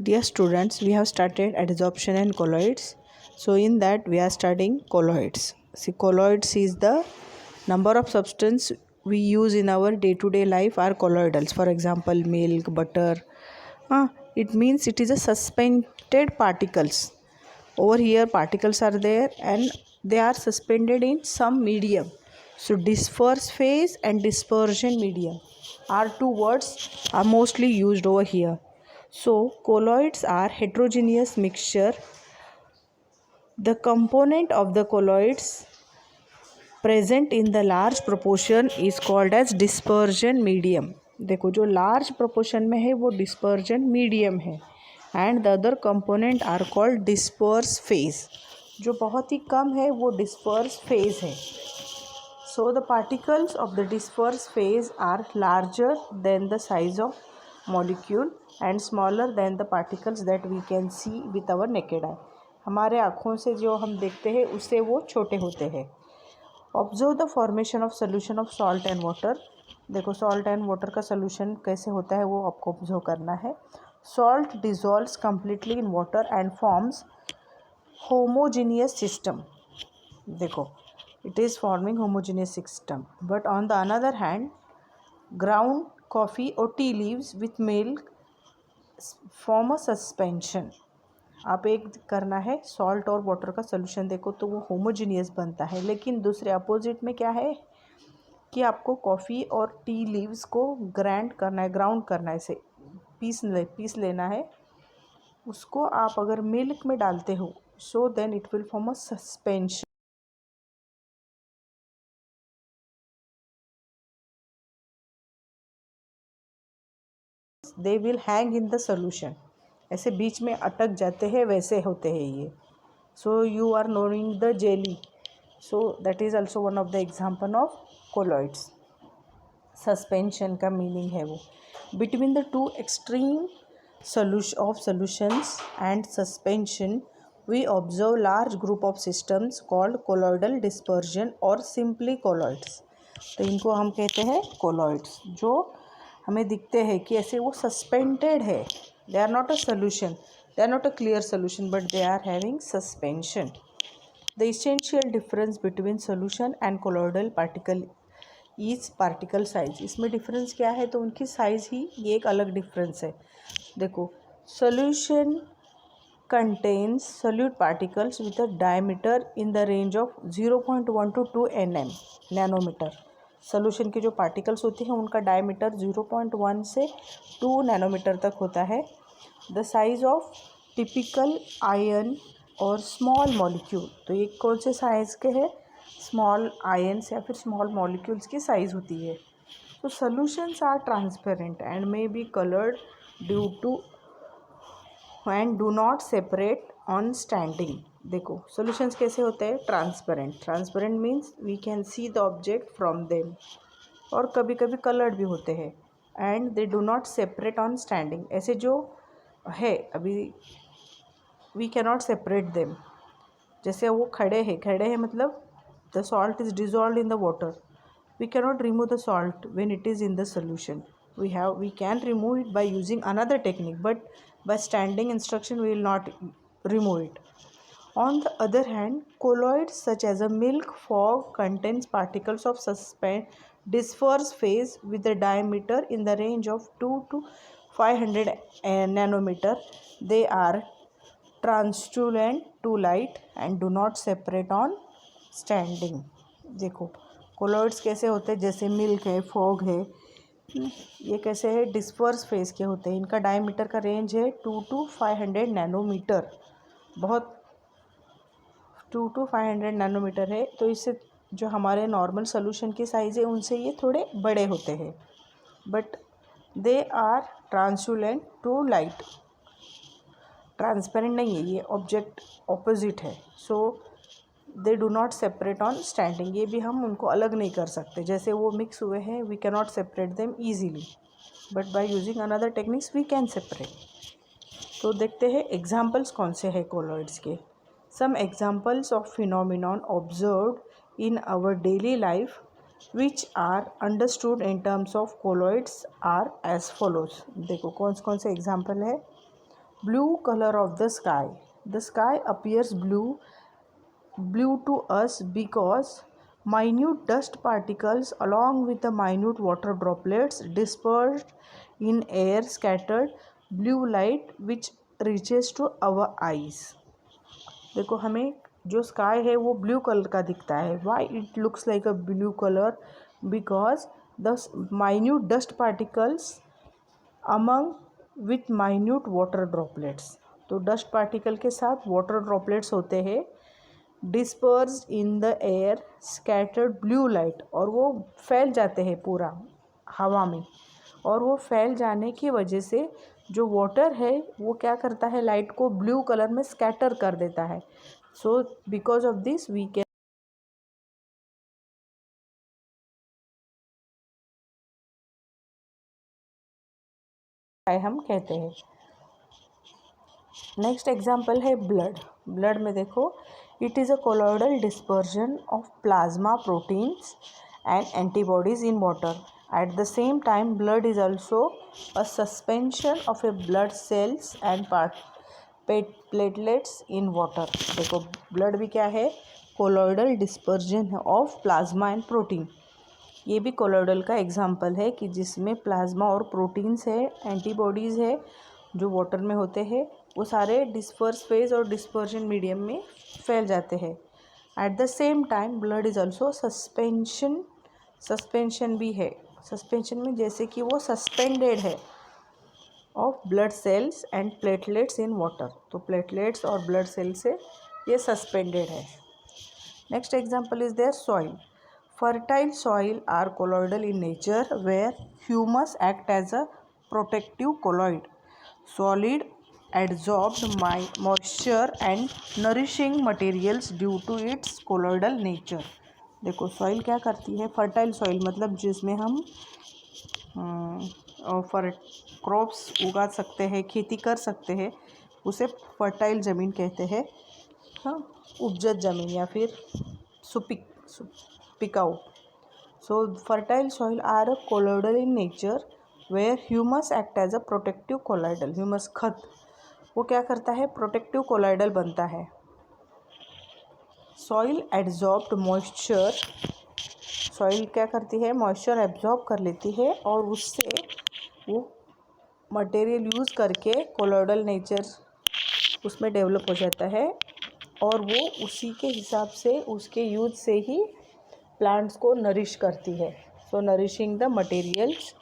Dear students, we have started adsorption and colloids. So in that we are studying colloids. See, colloids is the number of substance we use in our day-to-day life are colloidals. For example, milk, butter. It means it is a suspended particles. Over here particles are there and they are suspended in some medium. So disperse phase and dispersion medium are two words are mostly used over here. So colloids are heterogeneous mixture. The component of the colloids present in the large proportion is called as dispersion medium. देखो जो large proportion में है वो dispersion medium है and the other component are called disperse phase. जो बहुत ही कम है वो disperse phase है. So the particles of the disperse phase are larger than the size of molecule and smaller than the particles that we can see with our naked eye. हमारे आँखों से जो हम देखते हैं उससे वो छोटे होते हैं. Observe the formation of solution of salt and water. देखो सॉल्ट एंड वाटर का सोल्यूशन कैसे होता है वो आपको ऑब्जर्व करना है. Salt dissolves completely in water and forms homogeneous system. देखो it is forming homogeneous system, but on the another hand ground coffee or tea leaves with milk form a suspension. आप एक करना है सॉल्ट और water का solution देखो तो वो होमोजीनियस बनता है, लेकिन दूसरे अपोजिट में क्या है कि आपको कॉफ़ी और टी लीव्स को ग्राइंड करना है, ग्राउंड करना है, इसे पीस लेना है. उसको आप अगर मिल्क में डालते हो so then it will form a suspension. They will hang in the solution. ऐसे बीच में अटक जाते हैं वैसे होते हैं ये. So you are knowing the jelly. So that is also one of the example of colloids. Suspension का मीनिंग है वो. Between the two extreme solutions and suspension we observe large group of systems called colloidal dispersion or simply colloids. तो इनको हम कहते हैं colloids. जो हमें दिखते हैं कि ऐसे वो सस्पेंडेड है. They are not a solution, they are not a clear solution, but they are having suspension. The essential difference between solution and colloidal particle is particle size. इसमें डिफरेंस क्या है तो उनकी साइज़ ही ये एक अलग डिफरेंस है. देखो solution contains solute particles with a diameter in the range of 0.1 to 2 nm nanometre. Solution के जो पार्टिकल्स होते हैं उनका डायमीटर 0.1 से 2 नैनोमीटर तक होता है. The size of typical ion और स्मॉल मॉलिक्यूल. तो ये कौन से साइज़ के हैं? स्मॉल आयन्स या फिर स्मॉल मॉलिक्यूल्स की साइज़ होती है. तो solutions are transparent and may be coloured due to and do not separate on standing. देखो सॉल्यूशंस कैसे होते हैं? Transparent. Transparent means we can see the object from them. और कभी कभी कलर्ड भी होते हैं. And they do not separate on standing. ऐसे जो है अभी we can not separate them. जैसे वो खड़े हैं मतलब the salt is dissolve in the water. We can not remove the salt when it is in the solution. we can remove it by using another technique, but by standing instruction we will not remove it. On the other hand, colloids such as a milk fog contains particles of disperse phase with a diameter in the range of 2 to 500 nanometer. They are translucent to light and do not separate on standing. देखो colloids कैसे होते हैं? जैसे milk है, fog है, ये कैसे है? डिस्पर्स फेज के होते हैं. इनका डायमीटर का रेंज है 2 to 500 नैनोमीटर. बहुत 2 to 500 नैनोमीटर है. तो इससे जो हमारे नॉर्मल सोल्यूशन की साइज़ है उनसे ये थोड़े बड़े होते हैं. But they are translucent to light. Transparent नहीं है, ये ऑब्जेक्ट ऑपोजिट है. So they do not separate on standing. ये भी हम उनको अलग नहीं कर सकते. जैसे वो मिक्स हुए हैं we can not separate them easily, but by using another techniques we can separate. तो देखते हैं एग्जाम्पल्स कौन से हैं कोलॉइड्स के. Some examples of phenomenon observed in our daily life which are understood in terms of colloids are as follows. देखो कौन से एग्जाम्पल है. Blue color of the sky. The sky appears blue to us because minute dust particles along with the minute water droplets dispersed in air scattered blue light which reaches to our eyes. देखो हमें जो sky है वो blue colour का दिखता है. Why it looks like a blue colour? Because the minute dust particles among with minute water droplets. तो dust particle के साथ वाटर ड्रॉपलेट्स होते हैं. Dispersed in the air scattered blue light, और वो फैल जाते हैं पूरा हवा में, और वो फैल जाने की वजह से जो वाटर है वो क्या करता है, लाइट को ब्लू कलर में स्कैटर कर देता है. So because of this we can हम कहते हैं. नेक्स्ट एग्जाम्पल है ब्लड. ब्लड में देखो, it is a colloidal dispersion of plasma proteins and antibodies in water. At the same time blood is also a suspension of a blood cells and platelets in water. देखो blood भी क्या है, colloidal dispersion of plasma and protein. ये भी colloidal का example है कि जिसमें प्लाज्मा और प्रोटीन्स है, एंटीबॉडीज़ है जो वाटर में होते हैं, वो सारे डिस्पर्स फेज और डिस्पर्जन मीडियम में फैल जाते हैं. At the same time blood is also suspension भी है. सस्पेंशन में जैसे कि वो सस्पेंडेड है of blood cells and platelets in water. तो प्लेटलेट्स और ब्लड सेल से ये सस्पेंडेड है. Next example is there soil. Fertile soil are colloidal in nature where humus act as a protective colloid. Solid adsorbed moisture and nourishing materials due to its colloidal nature. देखो soil क्या करती है, fertile soil मतलब जिसमें हम crops उगा सकते हैं, खेती कर सकते हैं, उसे फर्टाइल ज़मीन कहते हैं. हाँ, उपजत ज़मीन या फिर पिकाऊ. So fertile soil are colloidal in nature where humus act as a protective colloidal. Humus खत वो क्या करता है, प्रोटेक्टिव कोलॉइडल बनता है. Soil absorbed moisture. सॉइल क्या करती है, मॉइस्चर एब्जॉर्ब कर लेती है और उससे वो मटेरियल यूज़ करके कोलॉइडल नेचर उसमें डेवलप हो जाता है, और वो उसी के हिसाब से उसके यूज से ही प्लांट्स को नरिश करती है. So nourishing the materials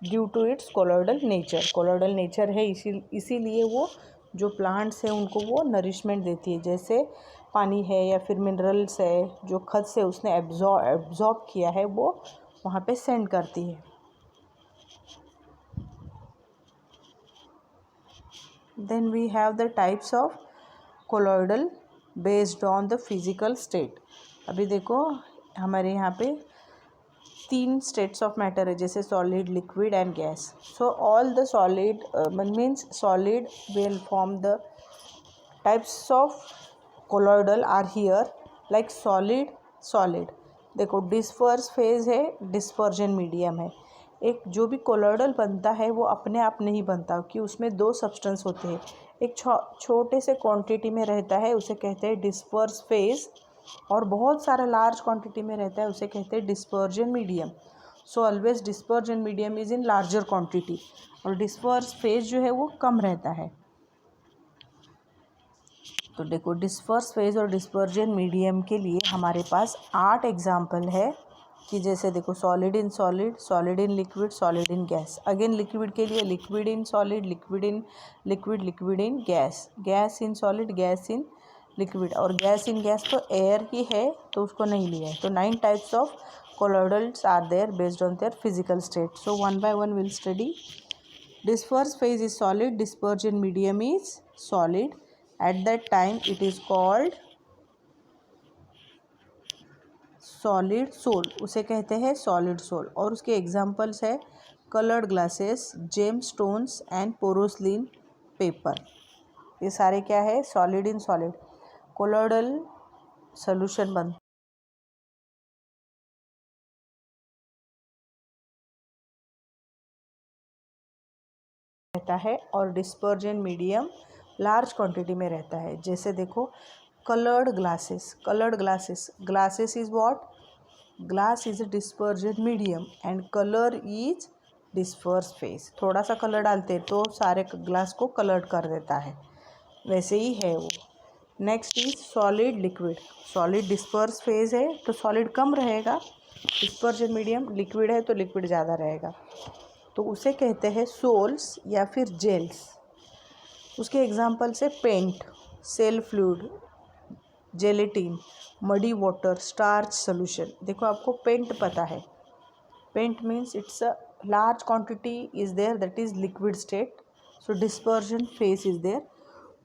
due to its colloidal nature. Colloidal nature है इसीलिए वो जो प्लांट्स हैं उनको वो नरिशमेंट देती है. जैसे पानी है या फिर मिनरल्स है, जो खत से उसने एब्जॉर्ब किया है वो वहाँ पे सेंड करती है. Then we have the types of colloidal based on the physical state. अभी देखो हमारे यहाँ पे 3 स्टेट्स ऑफ मैटर है, जैसे solid, liquid and gas. So all the solid means solid will form the types of colloidal are here like solid. देखो disperse phase है, dispersion medium है. एक जो भी कोलॉइडल बनता है वो अपने आप नहीं बनता, कि उसमें 2 सब्सटेंस होते हैं. एक छोटे से क्वांटिटी में रहता है उसे कहते हैं डिस्पर्स फेज, और बहुत सारा लार्ज क्वांटिटी में रहता है उसे कहते हैं dispersion medium. So always dispersion medium is in larger quantity, और डिस्पर्स फेज जो है वो कम रहता है. तो देखो डिस्पर्स फेज और डिस्पर्जन मीडियम के लिए हमारे पास 8 एग्जाम्पल है, कि जैसे देखो solid in solid, solid in liquid, solid in gas. Again liquid के लिए liquid in solid, liquid in liquid, liquid in gas, gas in solid, gas in liquid. और गैस इन गैस तो एयर ही है तो उसको नहीं लिया है. तो 9 types of colloidals are there based on their physical state. So one by one we'll study. Disperse phase is solid, dispersion medium is solid. At that time it is called solid sol, उसे कहते हैं solid sol. और उसके examples है coloured glasses, gemstones and porcelain paper. ये सारे क्या है, solid in solid. Colloidal solution बनता रहता है, और डिस्पर्जन मीडियम लार्ज क्वांटिटी में रहता है। जैसे देखो coloured glasses, glasses is what, glass is a dispersion medium and colour is disperse phase. थोड़ा सा कलर डालते हैं तो सारे ग्लास को कलर्ड कर देता है, वैसे ही है वो। Next is solid liquid, solid disperse phase है तो सॉलिड कम रहेगा, डिस्पर्जन मीडियम, लिक्विड है तो लिक्विड ज़्यादा रहेगा, तो उसे कहते हैं सोल्स या फिर जेल्स। उसके एग्जांपल से paint, cell fluid, gelatin, muddy water, starch solution. देखो आपको पेंट पता है, paint means it's a large quantity is there that is liquid state, so dispersion phase is there.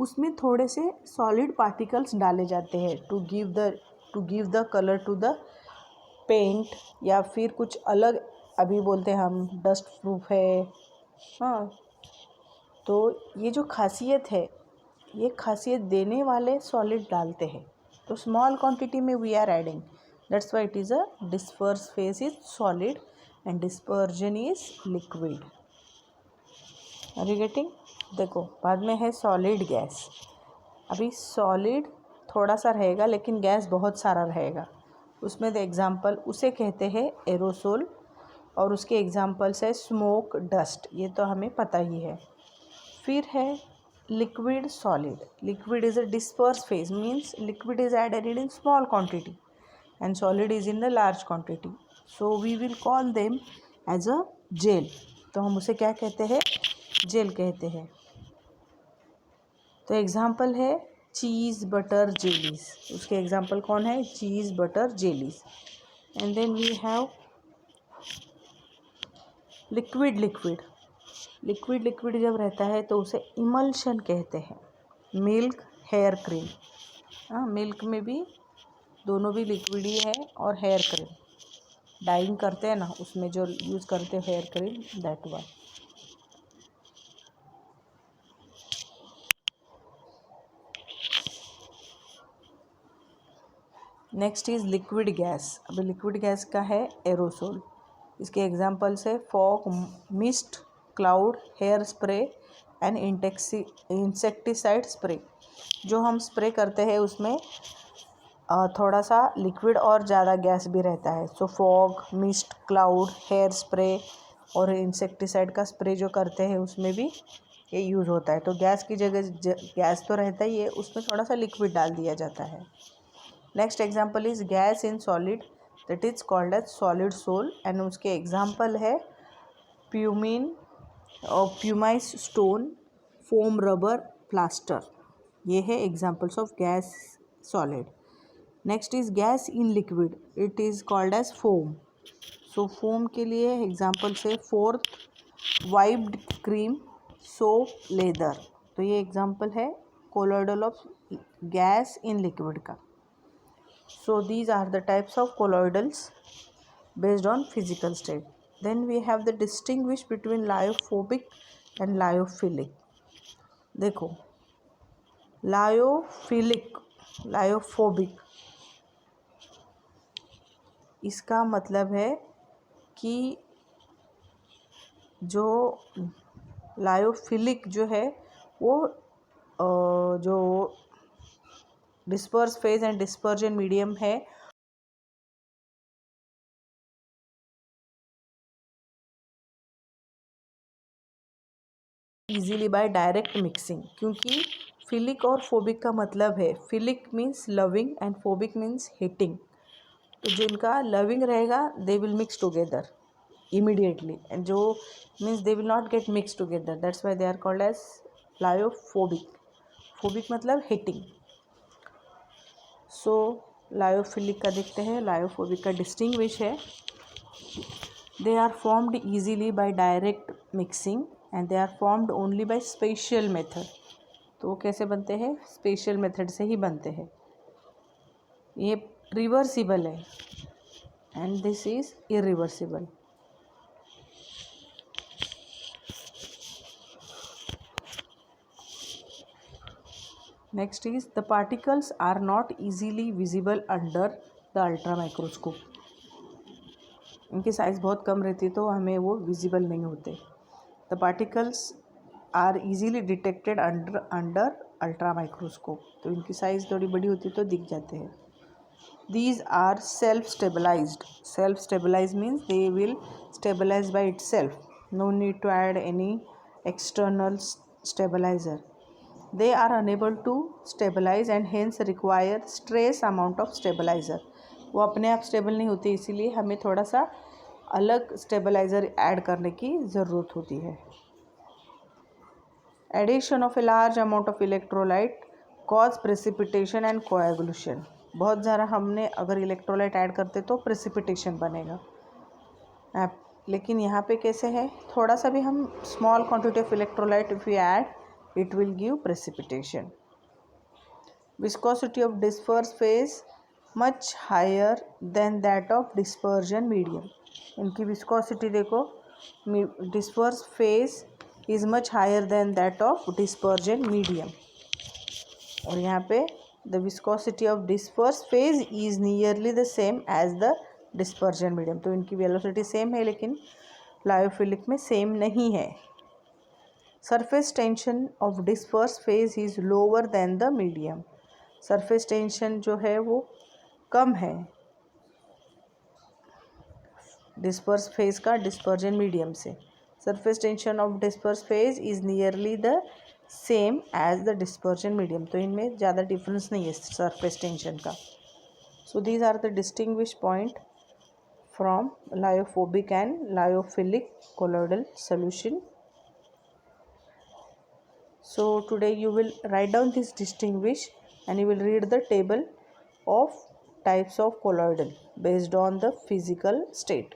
उसमें थोड़े से सॉलिड पार्टिकल्स डाले जाते हैं to give the colour to the paint, या फिर कुछ अलग अभी बोलते हैं हम डस्ट प्रूफ है। हाँ, तो ये जो खासियत है, ये खासियत देने वाले सॉलिड डालते हैं, तो स्मॉल क्वांटिटी में we are adding, that's why it is a disperse phase is solid and dispersion is liquid. Are you getting? देखो बाद में है सॉलिड गैस। अभी सॉलिड थोड़ा सा रहेगा लेकिन गैस बहुत सारा रहेगा, उसमें द एग्जांपल उसे कहते हैं एरोसोल, और उसके एग्जांपल्स है स्मोक, डस्ट, ये तो हमें पता ही है। फिर है liquid solid, liquid is a disperse phase, means liquid is added in small quantity and solid is in the large quantity, so we will call them as a gel. तो हम उसे क्या कहते हैं? जेल कहते हैं। तो एग्जाम्पल है चीज़, बटर, जेलीज। उसके एग्जाम्पल कौन है? Cheese, butter, jellies. And then we have liquid liquid जब रहता है तो उसे इमल्शन कहते हैं। मिल्क, हेयर क्रीम, हाँ मिल्क में भी दोनों भी लिक्विड ही है, और हेयर क्रीम डाइंग करते हैं ना, उसमें जो यूज़ करते हैं hair cream, that one. Next is liquid gas. अभी लिक्विड गैस का है एरोसोल। इसके एग्जांपल्स है fog, mist, cloud, hair spray and insecticide spray. जो हम स्प्रे करते हैं उसमें थोड़ा सा लिक्विड और ज़्यादा गैस भी रहता है, so fog, mist, cloud, hair spray और इंसेक्टिसाइड का स्प्रे जो करते हैं उसमें भी ये यूज़ होता है। तो गैस की जगह गैस तो रहता ही है, उसमें थोड़ा सा लिक्विड डाल दिया जाता है। Next example is gas in solid, that is called as solid sol, and उसके एग्जाम्पल है प्यूमिन और pumice stone, foam, rubber, plaster. ये है examples of gas solid. Next is gas in liquid, it is called as foam. So foam के लिए example से froth, whipped cream, soap, lather. तो ये एग्जाम्पल है colloidal of gas in liquid का। So these are the types of colloidals based on physical state. Then we have the distinguish between lyophobic and lyophilic. देखो lyophobic इसका मतलब है कि जो लायोफिलिक जो है वो जो disperse phase and dispersion medium है इजीली बाय डायरेक्ट मिक्सिंग। क्योंकि फिलिक और फोबिक का मतलब है, philic means loving and phobic means hating. तो जिनका लविंग रहेगा they will mix together immediately, and जो means they will not get mix together, that's why they are called as lyophobic. Phobic मतलब hating. So lyophilic का देखते हैं, lyophobic का distinguish है, they are formed easily bye direct mixing and they are formed only by special method. तो वो कैसे बनते हैं? स्पेशल मेथड से ही बनते हैं। ये रिवर्सिबल है and this is irreversible. Next is the particles are not easily visible under the ultra microscope. इनकी साइज़ बहुत कम रहती है तो हमें वो विजिबल नहीं होते। The particles are easily detected under ultra microscope. तो इनकी साइज़ थोड़ी बड़ी होती है तो दिख जाते हैं। These are self-stabilized. Self-stabilized means they will stabilize by itself. No need to add any external stabilizer. They are unable to stabilize and hence require stress amount of stabilizer. वो अपने आप स्टेबल नहीं होती, इसीलिए हमें थोड़ा सा अलग स्टेबलाइज़र ऐड करने की ज़रूरत होती है। Addition of a large amount of electrolyte cause precipitation and coagulation. बहुत ज़्यादा हमने अगर इलेक्ट्रोलाइट ऐड करते तो प्रेसिपिटेशन बनेगा। लेकिन यहाँ पे कैसे है, थोड़ा सा भी हम small quantity of electrolyte if you add it will give precipitation. Viscosity of disperse phase much higher than that of dispersion medium. इनकी विस्कोसिटी देखो, disperse phase is much higher than that of dispersion medium. और यहाँ पे the viscosity of disperse phase is nearly the same as the dispersion medium. तो इनकी velocity same है लेकिन lyophilic में सेम नहीं है। Surface tension of disperse phase is lower than the medium. Surface tension जो है वो कम है डिस्पर्स फेज का डिस्पर्जन मीडियम से। Surface tension of disperse phase is nearly the same as the dispersion medium. तो इनमें ज़्यादा डिफरेंस नहीं है सरफेस टेंशन का। So these are the distinguish point from lyophobic and lyophilic colloidal solution. So today you will write down this distinguish and you will read the table of types of colloidal based on the physical state.